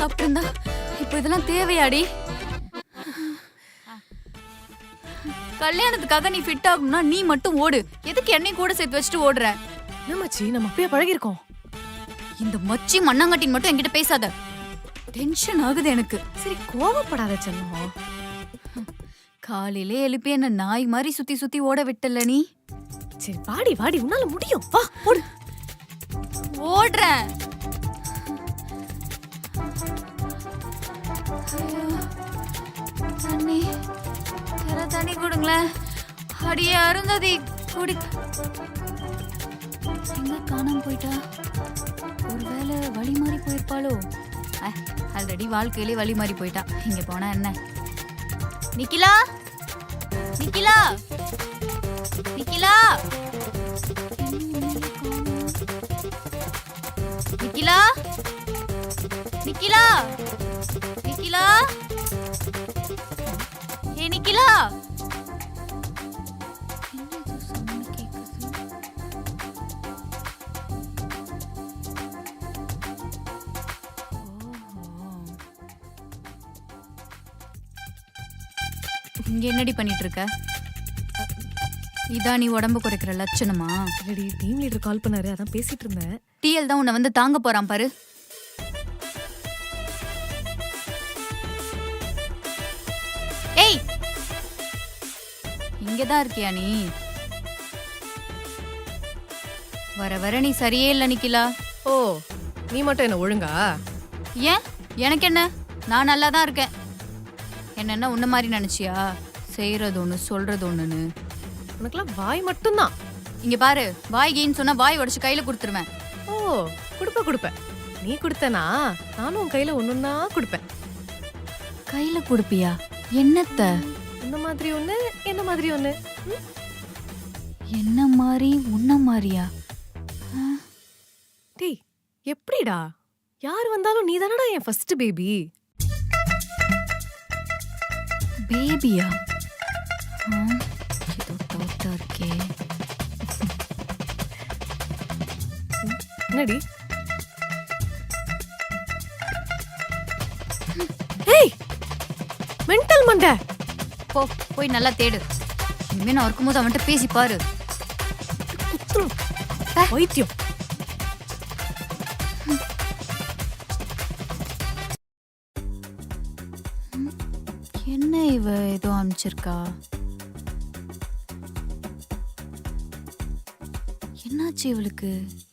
சாப்பிட்டு இருந்தா இப்போ இதெல்லாம் தேவையாடி? கல்யாணத்துக்காக நீ ஃபிட் ஆகணும்னா நீ மட்டும் ஓடு. எதுக்கு என்னையும் கூட சேர்த்து வச்சுட்டு ஓடுற? என்ன மச்சி, நம்ம அப்பயே பழகிருக்கோம். இந்த மச்சி மண்ணாங்கட்டின் மட்டும் என்கிட்ட பேசாத. டென்ஷன் ஆகுது எனக்கு. சரி கோவப்படாத செல்லம். காலையிலே எழுப்பி என்ன நாய் மாதிரி சுத்தி சுத்தி ஓட விட்டல நீ. சரி வாடி வாடி, உன்னால முடியும். வா ஓடு. ஓடுறேன். தண்ணி தண்ணி கொடுங்களேன். அடியே அருந்ததி குடி. எங்க காணாம போயிட்டா? ஒருவேளை வழி மாறி போயிருப்பாளோ? ஆல்ரெடி வாழ்க்கையிலே வழி மாறி போயிட்டா. இங்க போனா என்ன? நிக்கிலா, நிக்கிலா, நிக்கிலா, நிக்கிலா, நிக்கிலா, நிக்கிலா, ஏ நிக்கிலா. இங்க என்னடி பண்ணிட்டு இருக்க? இதான் நீ உடம்பு குறைக்கிற லட்சணமா? இல்லடி, டீம் லீடர் கால் பண்ணாரு, அதான் பேசிட்டு இருந்தேன். டிஎல் தான் உன்னை வந்து தாங்க போறான் பாரு. ஏய், இங்கதான் இருக்கியா நீ? வர வர நீ சரியே இல்ல நிக்கிலா. ஓ, நீ மட்டும் என்ன ஒழுங்கா? ஏன் எனக்கு என்ன? நான் நல்லா தான் இருக்கேன். என்னன்னா உன்ன மாதிரி நினைச்சியா? செய்யறது ஒண்ணு சொல்றது ஒண்ணுன்னு. உனக்குலாம் வாய் மட்டும்தான். இங்க பாரு, வாய் கெயின் சொன்னா வாய் உடைச்சு கையில கொடுத்துருவேன். ஓ, கொடுப்பேன். நீ கொடுத்தனா நானும் உன் கையில ஒண்ணுன்னா கொடுப்பேன். கையில கொடுப்பியா? என்னத்த? இந்த மாதிரி ஒண்ணு, என்ன மாதிரி ஒண்ணு. என்ன மாதிரி உன்ன மாதிரியா? டேய், எப்படிடா? யார் வந்தாலும் நீ தானடா என் ஃபர்ஸ்ட் பேபி. பேபியா? ஏதோ டவுட்டா இருக்கே. என்னடி? ஏய், மென்டல் மண்டை. போய் நல்லா தேடு. இனிமே நான் இருக்கும்போது அவன்கிட்ட பேசி பாரு. வைத்தியம். என்ன இவ ஏதோ அனுப்பிச்சிருக்கா? என்னாச்சு இவளுக்கு?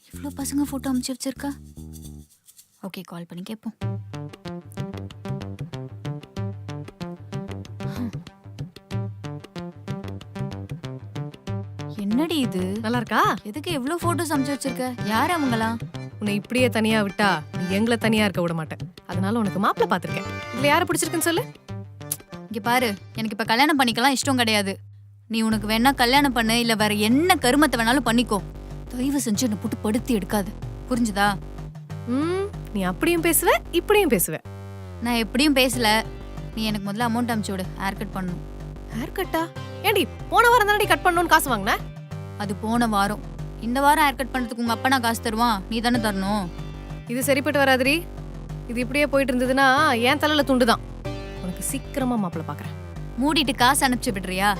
இவ்வளோ பசங்க போட்டோ அனுப்பிச்சு வச்சிருக்கா. ஓகே, கால் பண்ணி கேட்போம். என்னடி இது? நல்லா இருக்கா? எதுக்கு எவ்வளோ போட்டோஸ் அனுப்பிச்சு வச்சிருக்க? யார் அவங்களாம்? உன்னை இப்படியே தனியா விட்டா நீ எங்களை தனியா இருக்க விட மாட்டேன். அதனால உனக்கு மாப்பிள்ளை பார்த்திருக்கேன். இதுல யாரை பிடிச்சிருக்குன்னு சொல்லு. இங்க பாரு, எனக்கு இப்ப கல்யாணம் பண்ணிக்கலாம் இஷ்டம் கிடையாது. நீ உனக்கு வேணா கல்யாணம் பண்ணு, இல்ல வேற என்ன கருமத்தை வேணாலும் பண்ணிக்கோ. தயவு செஞ்சு என்ன போட்டு படுத்தி எடுக்காது. புரிஞ்சுதா? நீ அப்படியும் பேசுவ, இப்படியும் பேசுவ. நான் எப்படியும் பேசல. நீ எனக்கு முதல்ல அமௌண்ட் அனுப்பிச்சு விடு. ஹேர் கட் பண்ணணும். ஹேர் கட்டா? ஏண்டி, போன வாரம் தானடி கட் பண்ணணும்னு காசு வாங்கின? அது போன வாரம். இந்த வாரம் ஹேர் கட் பண்றதுக்கு உங்க அப்பா நான் காசு தருவான். நீ தானே தரணும். இது சரிப்பட்டு வராதுரி. இது இப்படியே போயிட்டு இருந்ததுன்னா என் தலையில துண்டுதான். உனக்கு சீக்கிரமா மாப்பிள்ளை பாக்குறேன். மூடிட்டு காசு அனுப்பிச்சு விடுறியா?